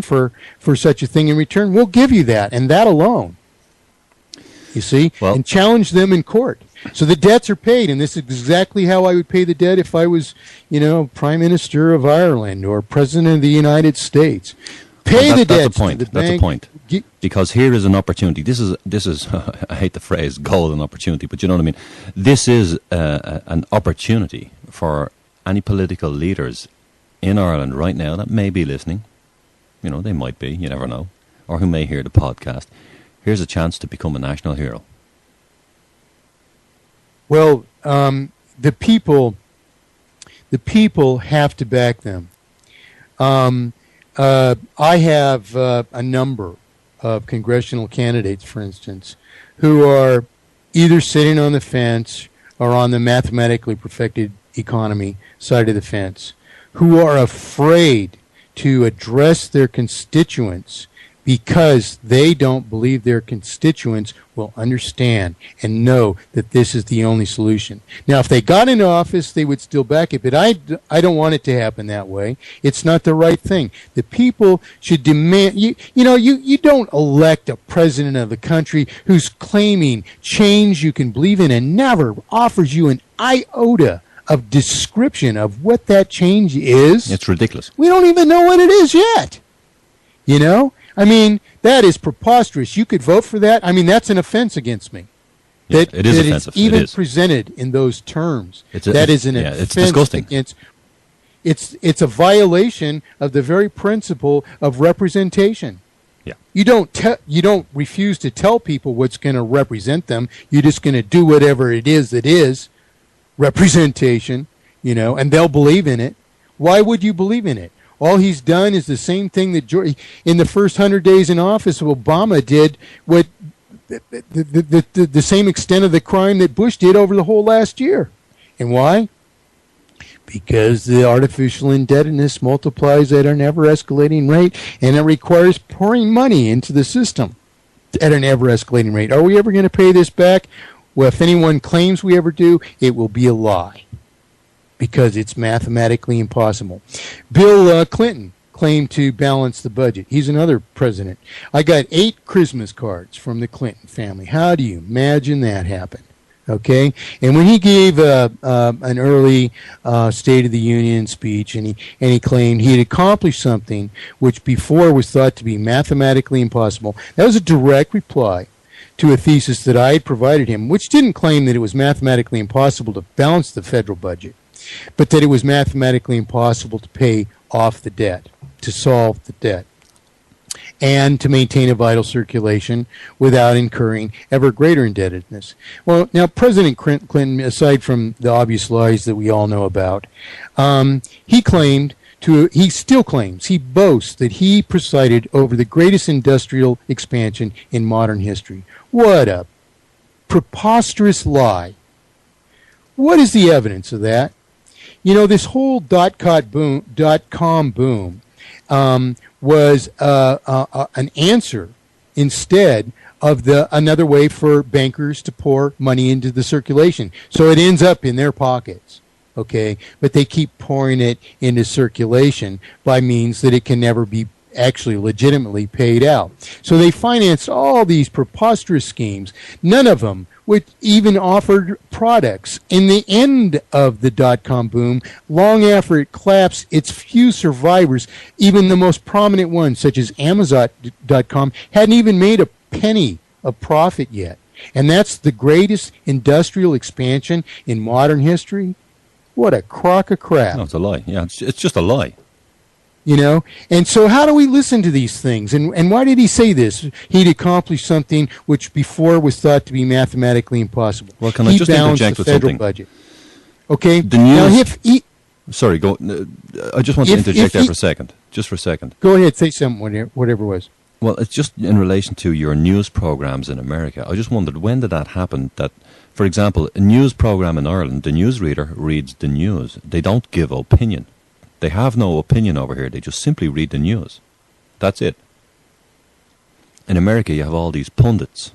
for such a thing in return, we'll give you that, and that alone. You see, and challenge them in court. So the debts are paid, and this is exactly how I would pay the debt if I was, Prime Minister of Ireland or President of the United States. Pay the debt. That's the point. Because here is an opportunity. This is I hate the phrase golden opportunity, but you know what I mean. This is an opportunity for any political leaders in Ireland right now that may be listening. They might be. You never know, or who may hear the podcast. Here's a chance to become a national hero. Well, the people have to back them. I have a number of congressional candidates, for instance, who are either sitting on the fence or on the mathematically perfected economy side of the fence, who are afraid to address their constituents because they don't believe their constituents will understand and know that this is the only solution. Now, if they got into office, they would still back it, but I don't want it to happen that way. It's not the right thing. The people should demand, you don't elect a president of the country who's claiming change you can believe in and never offers you an iota of description of what that change is. It's ridiculous. We don't even know what it is yet. That is preposterous. You could vote for that. That's an offense against me. Yeah, it is offensive. Even presented in those terms. Is an offense. It's disgusting. It's a violation of the very principle of representation. Yeah. You don't refuse to tell people what's going to represent them. You're just going to do whatever it is that is representation, and they'll believe in it. Why would you believe in it? All he's done is the same thing that in the first 100 days in office, Obama did what the same extent of the crime that Bush did over the whole last year. And why? Because the artificial indebtedness multiplies at an ever-escalating rate, and it requires pouring money into the system at an ever-escalating rate. Are we ever going to pay this back? Well, if anyone claims we ever do, it will be a lie, because it's mathematically impossible. Bill Clinton claimed to balance the budget. He's another president. I got 8 Christmas cards from the Clinton family. How do you imagine that happened? Okay, and when he gave an early State of the Union speech, and he claimed he had accomplished something which before was thought to be mathematically impossible, that was a direct reply to a thesis that I had provided him, which didn't claim that it was mathematically impossible to balance the federal budget, but that it was mathematically impossible to pay off the debt, to solve the debt, and to maintain a vital circulation without incurring ever greater indebtedness. Well, now, President Clinton, aside from the obvious lies that we all know about, he still claims, he boasts that he presided over the greatest industrial expansion in modern history. What a preposterous lie. What is the evidence of that? This whole dot-com boom was an answer instead of another way for bankers to pour money into the circulation. So it ends up in their pockets, okay? But they keep pouring it into circulation by means that it can never be actually legitimately paid out. So they financed all these preposterous schemes, none of them which even offered products. In the end of the dot-com boom, long after it collapsed, its few survivors, even the most prominent ones, such as Amazon.com, hadn't even made a penny of profit yet. And that's the greatest industrial expansion in modern history? What a crock of crap. No, it's a lie. Yeah, it's just a lie. And so how do we listen to these things? And why did he say this? He'd accomplished something which before was thought to be mathematically impossible. Well, can I just interject with something? Budget. Okay. The news. Sorry, go. I just want to interject there for a second. Just for a second. Go ahead, say something, whatever it was. Well, it's just in relation to your news programs in America. I just wondered, when did that happen? That, for example, a news program in Ireland, the newsreader reads the news. They don't give opinion. They have no opinion over here. They just simply read the news. That's it. In America, you have all these pundits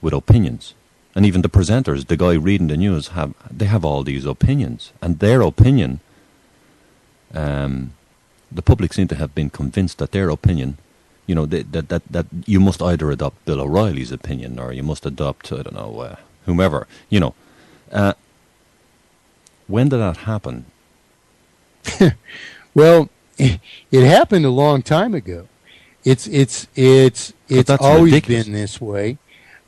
with opinions. And even the presenters, the guy reading the news, they have all these opinions. And their opinion the public seem to have been convinced that their opinion, that you must either adopt Bill O'Reilly's opinion or you must adopt, I don't know, whomever, When did that happen? Well, it happened a long time ago. It's always ridiculous. been this way,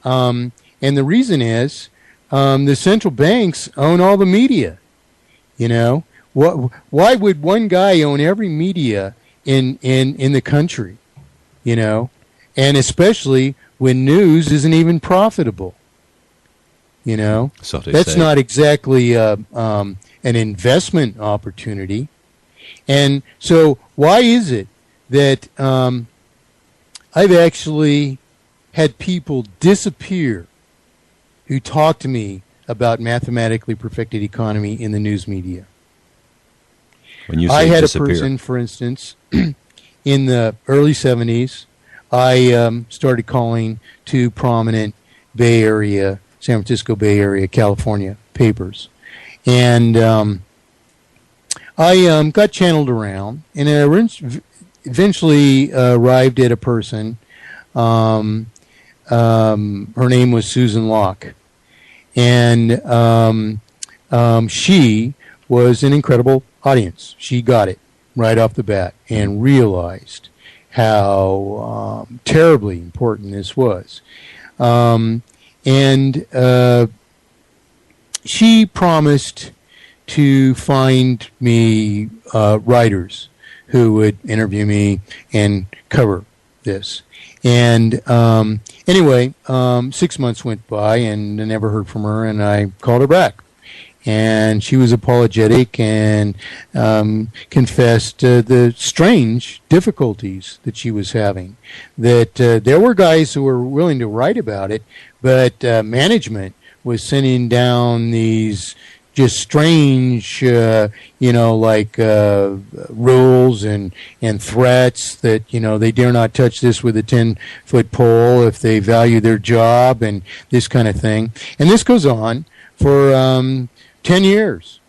and the reason is the central banks own all the media. Why would one guy own every media in the country? And especially when news isn't even profitable. So That's not exactly an investment opportunity. And so why is it that I've actually had people disappear who talk to me about mathematically perfected economy in the news media? When you say I had disappear. a person, for instance, in the early 70s, I started calling two prominent Bay Area, San Francisco Bay Area, California papers. And I got channeled around, and I eventually arrived at a person. Her name was Susan Locke. And she was an incredible audience. She got it right off the bat and realized how terribly important this was. She promised to find me writers who would interview me and cover this. And anyway, 6 months went by and I never heard from her, and I called her back. And she was apologetic and confessed the strange difficulties that she was having. That there were guys who were willing to write about it, but management was sending down these just strange, rules and threats that, they dare not touch this with a 10-foot pole if they value their job and this kind of thing. And this goes on for 10 years,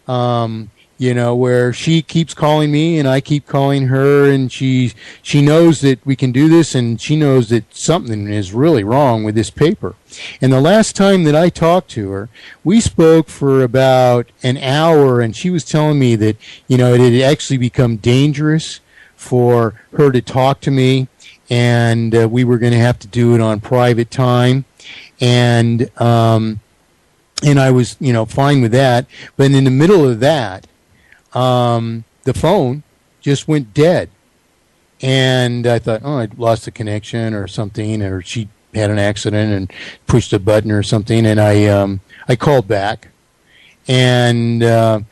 where she keeps calling me and I keep calling her, and she knows that we can do this, and she knows that something is really wrong with this paper. And the last time that I talked to her, we spoke for about an hour, and she was telling me that, it had actually become dangerous for her to talk to me, and we were going to have to do it on private time. And I was, fine with that. But in the middle of that, the phone just went dead. And I thought, I lost the connection or something, or she had an accident and pushed a button or something. And I called back, and her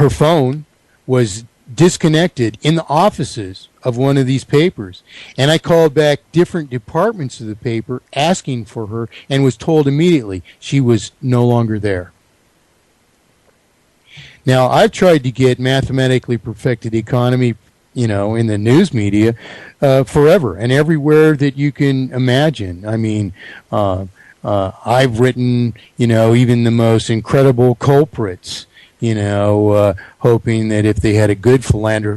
phone was disconnected in the offices of one of these papers. And I called back different departments of the paper asking for her, and was told immediately she was no longer there. Now, I've tried to get mathematically perfected economy, in the news media forever and everywhere that you can imagine. I mean, I've written, even the most incredible culprits, hoping that if they had a good philanthropist,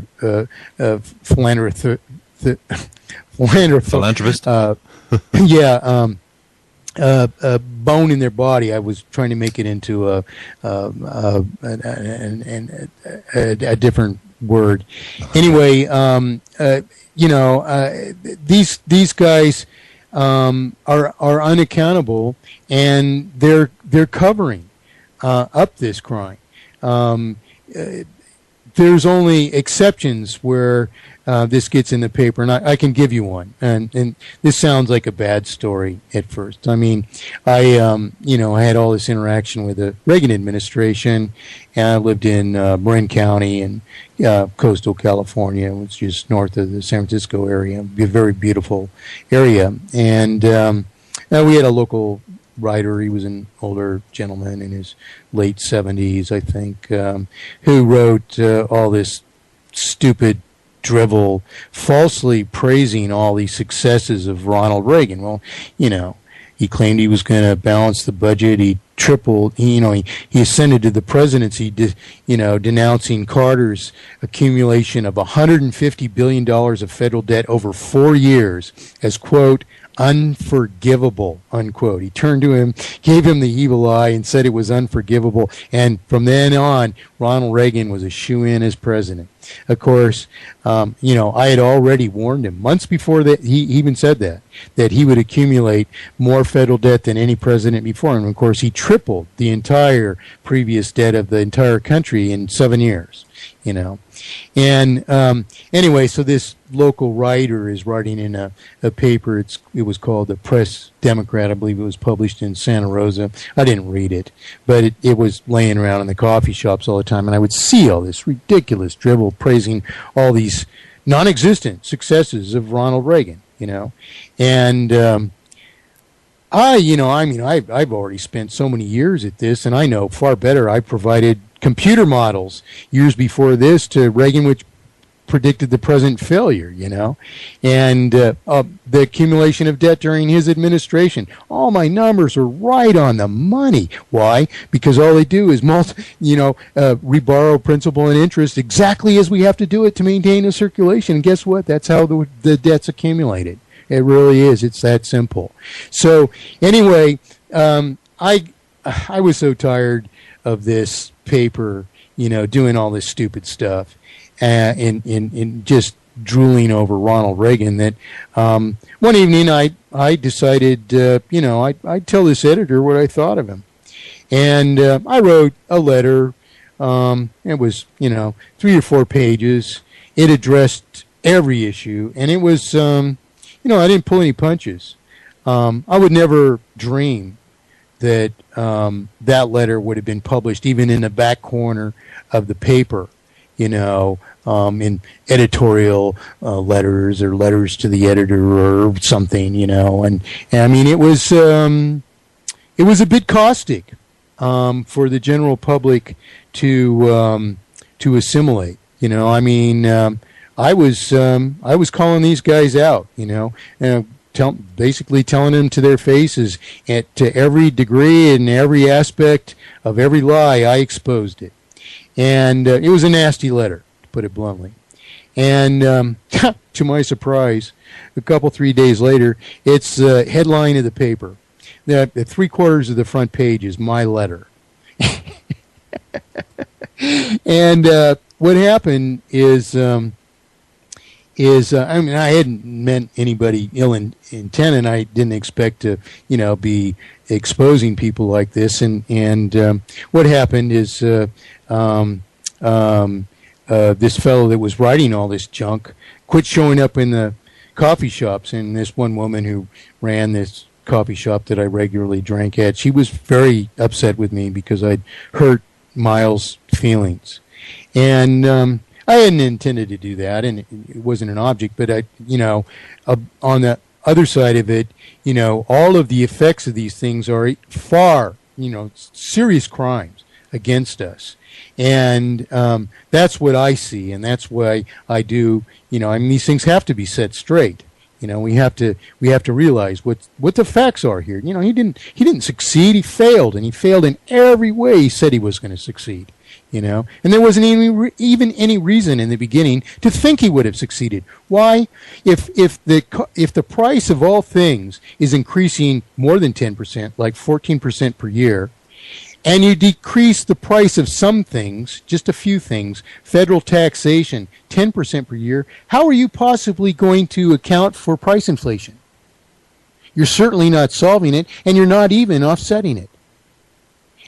bone in their body. I was trying to make it into a different word. Anyway, these guys are unaccountable, and they're covering up this crime. There's only exceptions where this gets in the paper, and I can give you one. And this sounds like a bad story at first. I mean, I had all this interaction with the Reagan administration, and I lived in Marin County in coastal California, which is north of the San Francisco area. A very beautiful area. And we had a local writer. He was an older gentleman in his late 70s, I think, who wrote all this stupid drivel, falsely praising all the successes of Ronald Reagan. Well, He claimed he was going to balance the budget. He tripled, he ascended to the presidency, denouncing Carter's accumulation of $150 billion of federal debt over 4 years as, quote, unforgivable, unquote. He turned to him, gave him the evil eye, and said it was unforgivable. And from then on, Ronald Reagan was a shoo-in as president. Of course, I had already warned him months before that. He even said that he would accumulate more federal debt than any president before him. Of course, he tripled the entire previous debt of the entire country in 7 years. And anyway, so this local writer is writing in a paper. It was called the Press Democrat. I believe it was published in Santa Rosa. I didn't read it, but it was laying around in the coffee shops all the time, and I would see all this ridiculous dribble praising all these non-existent successes of Ronald Reagan. And I've already spent so many years at this, and I know far better. I provided computer models years before this to Reagan, which predicted the present failure, and the accumulation of debt during his administration. All my numbers are right on the money. Why? Because all they do is reborrow principal and interest exactly as we have to do it to maintain a circulation. And guess what? That's how the debt's accumulated. It really is. It's that simple. So anyway, I was so tired of this paper, doing all this stupid stuff, and just drooling over Ronald Reagan that one evening I decided, I'd tell this editor what I thought of him. And I wrote a letter. It was, 3 or 4 pages. It addressed every issue, and it was, I didn't pull any punches. I would never dream that that letter would have been published even in the back corner of the paper, in editorial letters or letters to the editor or something, and I mean it was a bit caustic for the general public to assimilate. I was calling these guys out, basically telling them to their faces, to every degree and every aspect of every lie, I exposed it. And it was a nasty letter, to put it bluntly. And to my surprise, 3 days later, it's the headline of the paper. The 3/4 of the front page is my letter. And what happened is I hadn't meant anybody ill intent, and I didn't expect to, be exposing people like this. And what happened is this fellow that was writing all this junk quit showing up in the coffee shops. And this one woman who ran this coffee shop that I regularly drank at, she was very upset with me because I'd hurt Miles' feelings. And I hadn't intended to do that, and it wasn't an object, but on the other side of it, all of the effects of these things are far, serious crimes against us. And that's what I see, and that's why I do, these things have to be set straight. We have to realize what the facts are here. He didn't succeed, he failed, and he failed in every way he said he was going to succeed. And there wasn't even any reason in the beginning to think he would have succeeded. Why? If the price of all things is increasing more than 10%, like 14% per year, and you decrease the price of some things, just a few things, federal taxation 10% per year, how are you possibly going to account for price inflation? You're certainly not solving it, and you're not even offsetting it.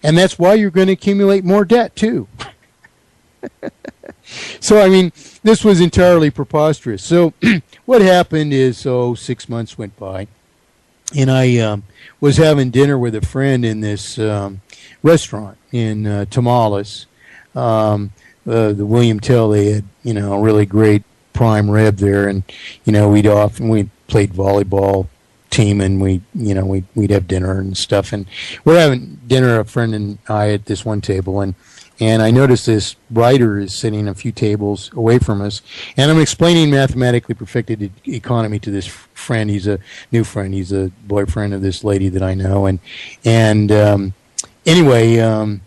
And that's why you're going to accumulate more debt, too. So, this was entirely preposterous. So, what happened is, 6 months went by, and I was having dinner with a friend in this restaurant in Tamales. The William Tell, they had, a really great prime rib there, and, we played volleyball team, and we'd have dinner and stuff, and we're having dinner, a friend and I, at this one table, and I noticed this writer is sitting a few tables away from us, and I'm explaining mathematically perfected economy to this friend. He's a new friend. He's a boyfriend of this lady that I know. And anyway,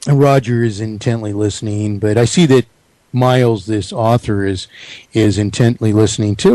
Roger is intently listening, but I see that Miles, this author, is intently listening too.